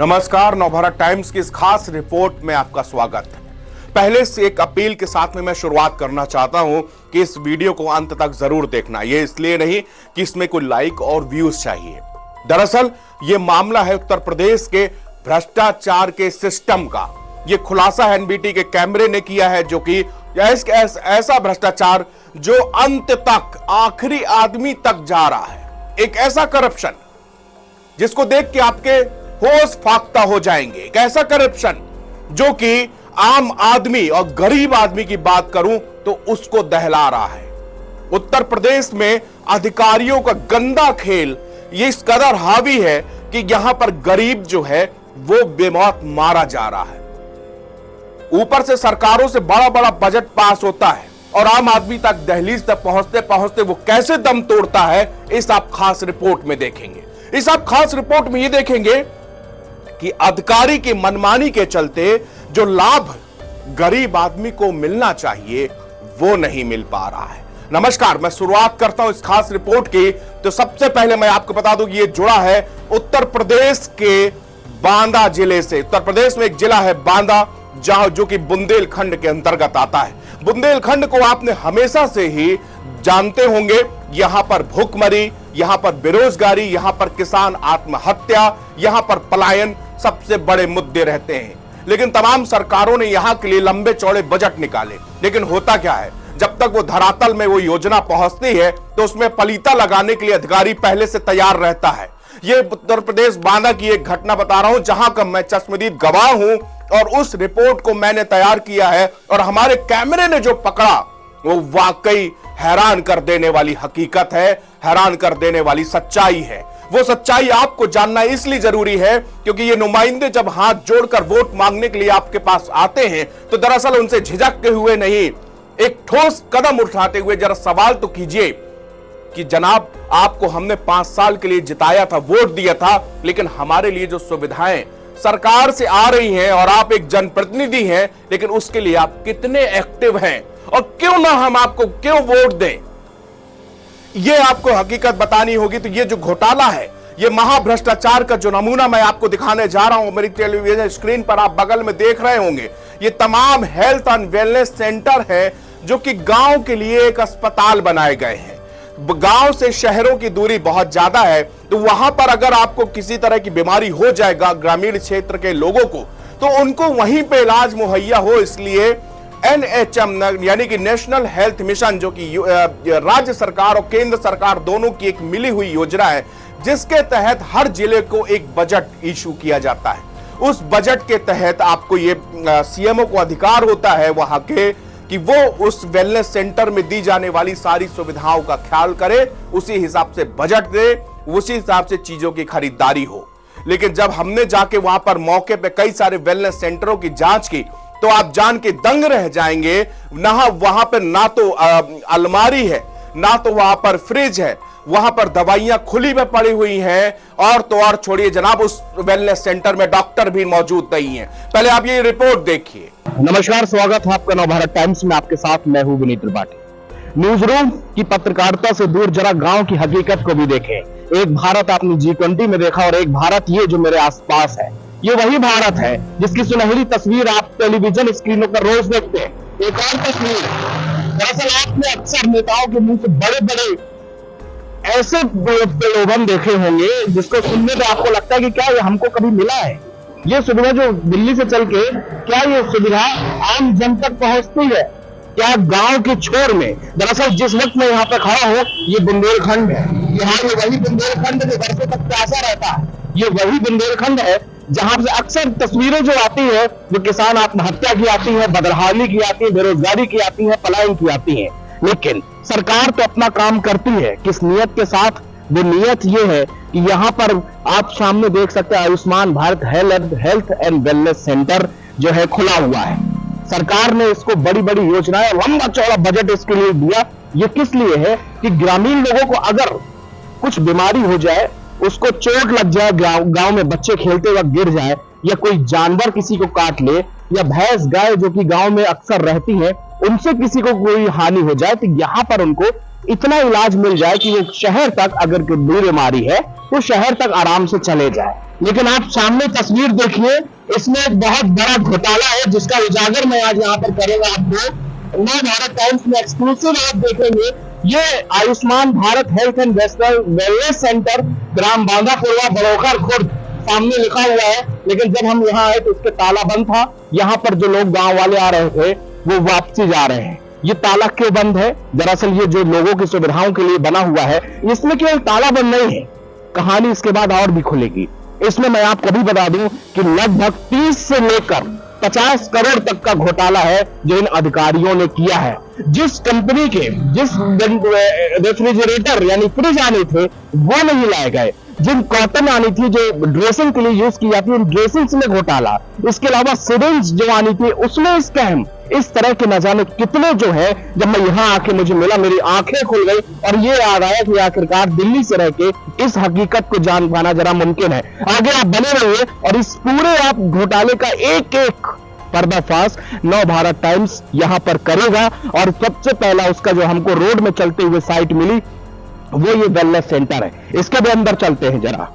नमस्कार, नवभारत टाइम्स की इस खास रिपोर्ट में आपका स्वागत है। पहले से एक अपील के साथ में मैं शुरुआत करना चाहता हूं कि इस वीडियो को अंत तक जरूर देखना। ये इसलिए नहीं कि इसमें कोई लाइक और व्यूज चाहिए। दरअसल ये मामला है उत्तर प्रदेश के भ्रष्टाचार के सिस्टम का। ये खुलासा एनबीटी के कैमरे ने किया है, जो कि ऐसा भ्रष्टाचार जो अंत तक, आखिरी आदमी तक जा रहा है। एक ऐसा करप्शन जिसको देख के आपके होश फाख्ता हो जाएंगे। एक ऐसा करप्शन जो कि आम आदमी और गरीब आदमी की बात करूं तो उसको दहला रहा है। उत्तर प्रदेश में अधिकारियों का गंदा खेल ये इस कदर हावी है कि यहां पर गरीब जो है वो बेमौत मारा जा रहा है। ऊपर से सरकारों से बड़ा बड़ा बजट पास होता है और आम आदमी तक, दहलीज तक पहुंचते पहुंचते वो कैसे दम तोड़ता है, इस आप खास रिपोर्ट में देखेंगे। इस आप खास रिपोर्ट में ये देखेंगे कि अधिकारी की मनमानी के चलते जो लाभ गरीब आदमी को मिलना चाहिए वो नहीं मिल पा रहा है। नमस्कार, मैं शुरुआत करता हूं इस खास रिपोर्ट की। तो सबसे पहले मैं आपको बता दूं कि ये जुड़ा है उत्तर प्रदेश के बांदा जिले से। उत्तर प्रदेश में एक जिला है बांदा, जहां जो कि बुंदेलखंड के अंतर्गत आता है। बुंदेलखंड को आपने हमेशा से ही जानते होंगे। यहां पर भूखमरी, यहां पर बेरोजगारी, यहां पर किसान आत्महत्या, यहां पर पलायन सबसे बड़े मुद्दे रहते हैं। लेकिन तमाम सरकारों ने यहां के लिए लंबे चौड़े बजट निकाले, लेकिन होता क्या है, जब तक वो धरातल में वो योजना पहुंचती है तो उसमें पलीता लगाने के लिए अधिकारी पहले से तैयार रहता है। ये उत्तर प्रदेश बांदा की एक घटना बता रहा हूं, जहां का मैं चश्मदीद गवाह हूं और उस रिपोर्ट को मैंने तैयार किया है और हमारे कैमरे ने जो पकड़ा वो वाकई हैरान कर देने वाली हकीकत है, हैरान कर देने वाली सच्चाई है। वो सच्चाई आपको जानना इसलिए जरूरी है क्योंकि ये नुमाइंदे जब हाथ जोड़कर वोट मांगने के लिए आपके पास आते हैं तो दरअसल उनसे झिझकते हुए नहीं, एक ठोस कदम उठाते हुए जरा सवाल तो कीजिए कि जनाब, आपको हमने 5 साल के लिए जिताया था, वोट दिया था, लेकिन हमारे लिए जो सुविधाएं सरकार से आ रही हैं और आप एक जनप्रतिनिधि हैं, लेकिन उसके लिए आप कितने एक्टिव हैं और क्यों ना हम आपको क्यों वोट दें, ये आपको हकीकत बतानी होगी। तो ये जो घोटाला है, ये महाभ्रष्टाचार का जो नमूना मैं आपको दिखाने जा रहा हूं, मेरी टेलीविजन स्क्रीन पर आप बगल में देख रहे होंगे, ये तमाम हेल्थ एंड वेलनेस सेंटर है जो कि गांव के लिए एक अस्पताल बनाए गए हैं। गांव से शहरों की दूरी बहुत ज्यादा है, तो वहां पर अगर आपको किसी तरह की बीमारी हो जाएगा ग्रामीण क्षेत्र के लोगों को, तो उनको वहीं पे इलाज मुहैया हो, इसलिए NHM यानी कि नेशनल हेल्थ मिशन, जो कि राज्य सरकार और केंद्र सरकार दोनों की एक मिली हुई योजना है, जिसके तहत हर जिले को एक बजट इशू किया जाता है। उस बजट के तहत आपको ये CMO को अधिकार होता है वहां के कि वो उस वेलनेस सेंटर में दी जाने वाली सारी सुविधाओं का ख्याल करे, उसी हिसाब से बजट दे, उसी हिसाब से चीजों की खरीदारी हो। लेकिन जब हमने जाके वहां पर मौके पे कई सारे वेलनेस सेंटरों की जांच की तो आप जान के दंग रह जाएंगे। वहां पर ना तो अलमारी है, ना तो वहां पर फ्रिज है, वहां पर दवाइयां खुली में पड़ी हुई हैं, और तो और छोड़िए जनाब, उस वेलनेस सेंटर में डॉक्टर भी मौजूद नहीं है। पहले आप ये रिपोर्ट देखिए। नमस्कार, स्वागत है आपका नवभारत टाइम्स में। आपके साथ मैं हूं विनीत त्रिपाठी। न्यूज रूम की पत्रकारिता से दूर जरा गांव की हकीकत को भी देखें। एक भारत आपने G20 में देखा और एक भारत ये जो मेरे आसपास है, ये वही भारत है जिसकी सुनहरी तस्वीर आप टेलीविजन स्क्रीनों पर रोज देखते हैं। एक और तस्वीर, दरअसल आपने अक्सर नेताओं के मुंह से बड़े बड़े ऐसे प्रलोभन देखे होंगे जिसको सुनने पे आपको लगता है कि क्या ये हमको कभी मिला है। ये सुविधा जो दिल्ली से चल के, क्या ये सुविधा आम जन तक पहुंचती है? क्या गांव के छोर में? दरअसल जिस वक्त मैं यहाँ पे खड़ा हूँ, ये बुंदेलखंड है। यहाँ ये वही बुंदेलखंड जो बरसों तक प्यासा रहता है, ये वही बुंदेलखंड है जहां से अक्सर तस्वीरें जो आती है वो किसान आत्महत्या की आती है, बदहाली की आती है, बेरोजगारी की आती है, पलायन की आती है। लेकिन सरकार तो अपना काम करती है, किस नियत के साथ? वो नियत ये है कि यहाँ पर आप सामने देख सकते हैं Ayushman Bharat health and wellness centre जो है खुला हुआ है। सरकार ने इसको बड़ी बड़ी योजनाएं, लंबा चौड़ा बजट इसके लिए दिया। ये किस लिए है कि ग्रामीण लोगों को अगर कुछ बीमारी हो जाए, उसको चोट लग जाए, गांव में बच्चे खेलते वक्त गिर जाए, या कोई जानवर किसी को काट ले, या भैंस गाय जो कि गांव में अक्सर रहती है उनसे किसी को कोई हानि हो जाए, तो यहाँ पर उनको इतना इलाज मिल जाए कि वो शहर तक, अगर कोई बड़ी बीमारी है तो शहर तक आराम से चले जाए। लेकिन आप सामने तस्वीर देखिए, इसमें एक बहुत बड़ा घोटाला है जिसका उजागर मैं आज यहाँ पर करूंगा आपको। नव भारत टाइम्स में एक्सक्लूसिव आप देखेंगे, ये Ayushman Bharat health and wellness centre ग्राम बांदापुरवा बड़ौखर खुर्द सामने लिखा हुआ है, लेकिन जब हम यहाँ आए तो उसके ताला बंद था। यहाँ पर जो लोग गांव वाले आ रहे थे वो वापसी जा रहे हैं। ये ताला क्यों बंद है? दरअसल ये जो लोगों की सुविधाओं के लिए बना हुआ है, इसमें केवल ताला बंद नहीं है, कहानी इसके बाद और भी खुलेगी। इसमें मैं आपको भी बता दूं कि लगभग 30 से लेकर 50 करोड़ तक का घोटाला है जो इन अधिकारियों ने किया है। जिस कंपनी के जिस रेफ्रिजरेटर यानी फ्रिज आने थे वो नहीं लाए गए, जिन कॉटन आनी थी जो ड्रेसिंग के लिए यूज की जाती है, ड्रेसिंग्स में घोटाला, इसके अलावा सिरिंज जो आनी थी उसमें स्कैम। इस तरह के न जाने कितने जो है, जब मैं यहाँ आके मुझे मिला मेरी आंखें खुल गई और ये याद आया कि आखिरकार दिल्ली से रह के इस हकीकत को जान पाना जरा मुमकिन है। आगे आप बने रहिए और इस पूरे आप घोटाले का एक एक पर्दाफाश नव भारत टाइम्स यहां पर करेगा। और सबसे पहला उसका जो हमको रोड में चलते हुए साइट मिली वो ये वेलनेस सेंटर है। इसके भी अंदर चलते हैं जरा।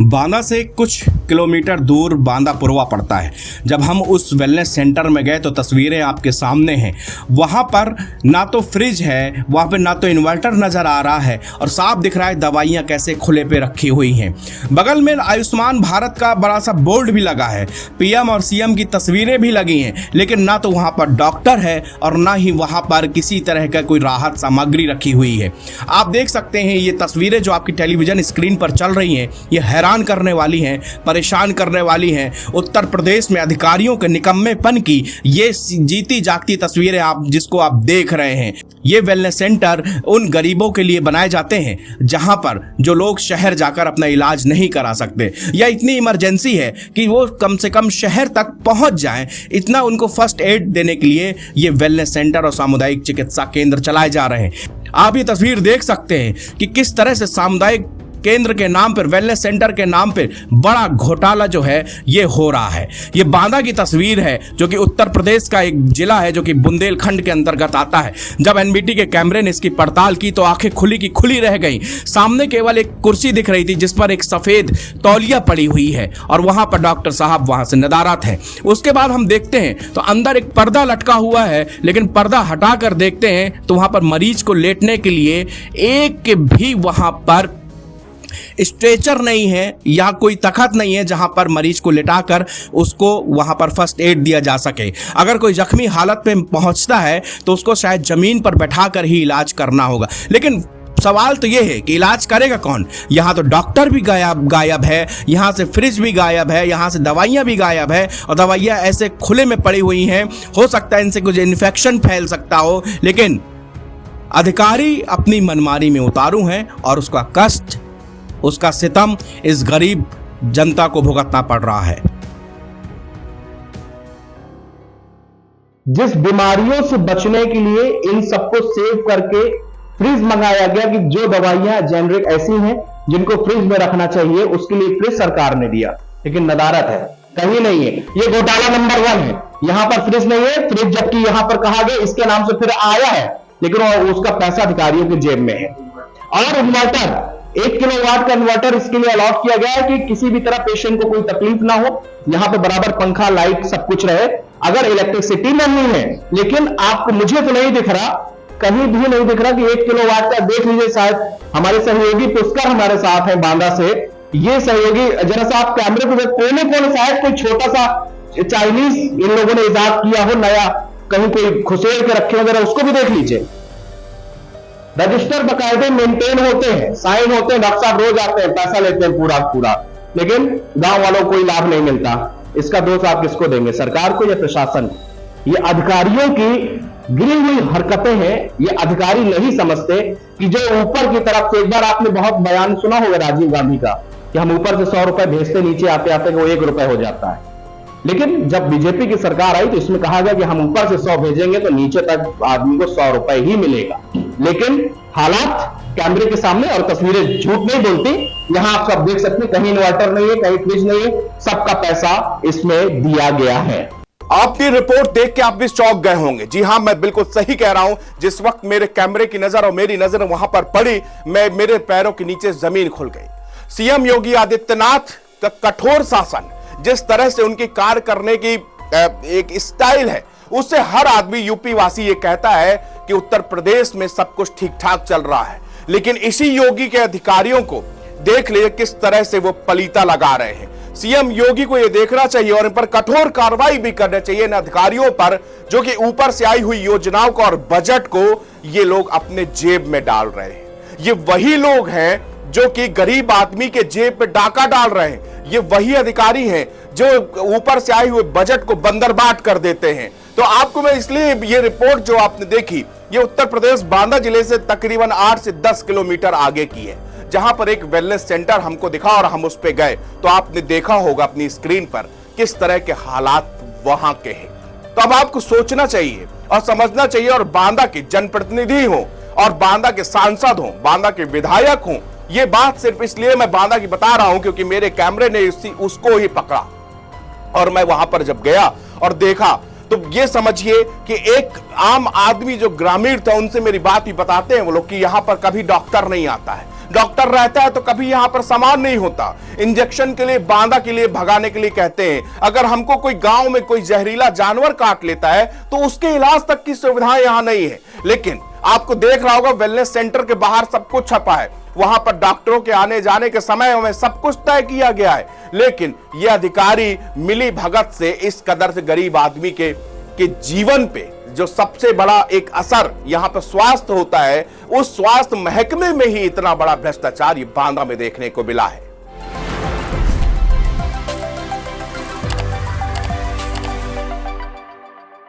बांदा से कुछ किलोमीटर दूर बांदापुरवा पड़ता है। जब हम उस वेलनेस सेंटर में गए तो तस्वीरें आपके सामने हैं। वहाँ पर ना तो फ्रिज है, वहाँ पर ना तो इन्वर्टर नज़र आ रहा है और साफ दिख रहा है दवाइयाँ कैसे खुले पे रखी हुई हैं। बगल में आयुष्मान भारत का बड़ा सा बोर्ड भी लगा है, पीएम और सीएम की तस्वीरें भी लगी हैं, लेकिन ना तो वहाँ पर डॉक्टर है और ना ही वहाँ पर किसी तरह का कोई राहत सामग्री रखी हुई है। आप देख सकते हैं ये तस्वीरें जो आपकी टेलीविज़न स्क्रीन पर चल रही हैं, ये हैरान करने वाली हैं, परेशान करने वाली हैं। उत्तर प्रदेश में अधिकारियों के निकम्मेपन की ये जीती जागती तस्वीरें आप जिसको आप देख रहे हैं। ये वेलनेस सेंटर उन गरीबों के लिए बनाए जाते हैं जहां पर जो लोग शहर जाकर अपना इलाज नहीं करा सकते या इतनी इमरजेंसी है कि वो कम से कम शहर तक पहुंच जाएं, इतना उनको फर्स्ट एड देने के लिए ये वेलनेस सेंटर और सामुदायिक चिकित्सा केंद्र चलाए जा रहे हैं। आप ये तस्वीर देख सकते हैं कि किस तरह से सामुदायिक केंद्र के नाम पर, वेलनेस सेंटर के नाम पर बड़ा घोटाला जो है ये हो रहा है। ये बांदा की तस्वीर है जो कि उत्तर प्रदेश का एक जिला है जो कि बुंदेलखंड के अंतर्गत आता है। जब एनबीटी के कैमरे ने इसकी पड़ताल की तो आंखें खुली की खुली रह गई। सामने केवल एक कुर्सी दिख रही थी जिस पर एक सफेद तौलिया पड़ी हुई है और वहां पर डॉक्टर साहब वहां से नदारत हैं। उसके बाद हम देखते हैं तो अंदर एक पर्दा लटका हुआ है, लेकिन पर्दा हटाकर देखते हैं तो वहां पर मरीज को लेटने के लिए एक भी वहां पर स्ट्रेचर नहीं है या कोई तखत नहीं है जहां पर मरीज को लिटाकर उसको वहां पर फर्स्ट एड दिया जा सके। अगर कोई जख्मी हालत में पहुंचता है तो उसको शायद जमीन पर बैठाकर ही इलाज करना होगा। लेकिन सवाल तो यह है कि इलाज करेगा कौन? यहाँ तो डॉक्टर भी गायब है, यहाँ से फ्रिज भी गायब है, यहाँ से दवाइयाँ भी गायब है और दवाइयाँ ऐसे खुले में पड़ी हुई हैं। हो सकता है इनसे कुछ इन्फेक्शन फैल सकता हो, लेकिन अधिकारी अपनी मनमानी में उतारू हैं और उसका कष्ट, उसका सितम इस गरीब जनता को भुगतना पड़ रहा है। जिस बीमारियों से बचने के लिए इन सबको सेव करके फ्रिज मंगाया गया कि जो दवाइयां जेनरिक ऐसी हैं जिनको फ्रिज में रखना चाहिए, उसके लिए फ्रिज सरकार ने दिया, लेकिन नदारत है, कहीं नहीं है। ये घोटाला नंबर 1 है। यहां पर फ्रिज नहीं है, फ्रिज जबकि यहां पर कहा गया इसके नाम से फिर आया है, लेकिन उसका पैसा अधिकारियों की जेब में है। और इन्वर्टर, 1 किलोवाट का इन्वर्टर इसके लिए अलॉट किया गया है कि किसी भी तरह पेशेंट को कोई तकलीफ ना हो, यहां पे बराबर पंखा लाइट सब कुछ रहे। अगर इलेक्ट्रिसिटी नहीं है, लेकिन आपको, मुझे तो नहीं दिख रहा, कहीं भी नहीं दिख रहा कि 1 किलोवाट का, देख लीजिए शायद हमारे सहयोगी पुष्कर हमारे साथ हैं बांदा से, ये सहयोगी जरा सा आप कैमरे पे कोने कोने शायद कोई छोटा सा चाइनीज इन लोगों ने इजाद किया हो नया, कहीं कोई खुसेड़ के रखे हो, जरा उसको भी देख लीजिए। रजिस्टर बकायदे मेंटेन होते हैं, साइन होते हैं, डॉक्टर साहब रोज आते हैं, पैसा लेते हैं पूरा, लेकिन गांव वालों को कोई लाभ नहीं मिलता। इसका दोष आप किसको देंगे, सरकार को या प्रशासन? ये अधिकारियों की गिरी हुई हरकतें हैं। ये अधिकारी नहीं समझते कि जो ऊपर की तरफ से, एक बार आपने बहुत बयान सुना होगा राजीव गांधी का कि हम ऊपर से 100 रुपए भेजते, नीचे आते आते वो 1 रुपए हो जाता है। लेकिन जब बीजेपी की सरकार आई तो इसमें कहा गया कि हम ऊपर से 100 भेजेंगे तो नीचे तक आदमी को 100 रुपए ही मिलेगा। लेकिन हालात कैमरे के सामने और तस्वीरें झूठ नहीं बोलती। यहां आप सब देख सकते हैं, कहीं इन्वर्टर नहीं है, कहीं फ्रिज नहीं है, सबका पैसा इसमें दिया गया है। आपकी रिपोर्ट देख के आप भी चौंक गए होंगे। जी हां, मैं बिल्कुल सही कह रहा हूं। जिस वक्त मेरे कैमरे की नजर और मेरी नजर वहां पर पड़ी, मेरे पैरों के नीचे जमीन खुल गई। सीएम योगी आदित्यनाथ का कठोर शासन, जिस तरह से उनकी कार्य करने की एक स्टाइल है, उससे हर आदमी यूपी वासी ये कहता है कि उत्तर प्रदेश में सब कुछ ठीक ठाक चल रहा है। लेकिन इसी योगी के अधिकारियों को देख लीजिए किस तरह से वो पलीता लगा रहे हैं। सीएम योगी को यह देखना चाहिए और इन पर कठोर कार्रवाई भी करना चाहिए, इन अधिकारियों पर जो कि ऊपर से आई हुई योजनाओं को और बजट को ये लोग अपने जेब में डाल रहे हैं। ये वही लोग हैं जो कि गरीब आदमी के जेब पे डाका डाल रहे हैं। ये वही अधिकारी हैं जो ऊपर से आए हुए बजट को बंदरबाट कर देते हैं। तो आपको मैं इसलिए ये रिपोर्ट जो आपने देखी, ये उत्तर प्रदेश बांदा जिले से तकरीबन 8 से 10 किलोमीटर आगे की है, जहां पर एक वेलनेस सेंटर हमको दिखा और हम उस पे गए। तो आपने देखा होगा अपनी स्क्रीन पर किस तरह के हालात वहां के हैं। तो अब आपको सोचना चाहिए और समझना चाहिए, और बांदा के जनप्रतिनिधि हो और बांदा के सांसद हो, बांदा के विधायक हो, ये बात सिर्फ इसलिए मैं बांदा की बता रहा हूं क्योंकि मेरे कैमरे ने उसको ही पकड़ा और मैं वहां पर जब गया और देखा तो ये समझिए कि एक आम आदमी जो ग्रामीण था, उनसे मेरी बात भी बताते हैं वो लोग कि यहां पर कभी डॉक्टर नहीं आता है, डॉक्टर रहता है तो कभी यहां पर सामान नहीं होता। इंजेक्शन के लिए बांदा के लिए भगाने के लिए कहते हैं। अगर हमको कोई गांव में कोई जहरीला जानवर काट लेता है तो उसके इलाज तक की सुविधाएं यहां नहीं है। लेकिन आपको देख रहा होगा वेलनेस सेंटर के बाहर सब कुछ छपा है, वहां पर डॉक्टरों के आने जाने के समय में सब कुछ तय किया गया है। लेकिन ये अधिकारी मिली भगत से इस कदर से गरीब आदमी के जीवन पे जो सबसे बड़ा एक असर यहां पर स्वास्थ्य होता है, उस स्वास्थ्य महकमे में ही इतना बड़ा भ्रष्टाचार ये बांदा में देखने को मिला है।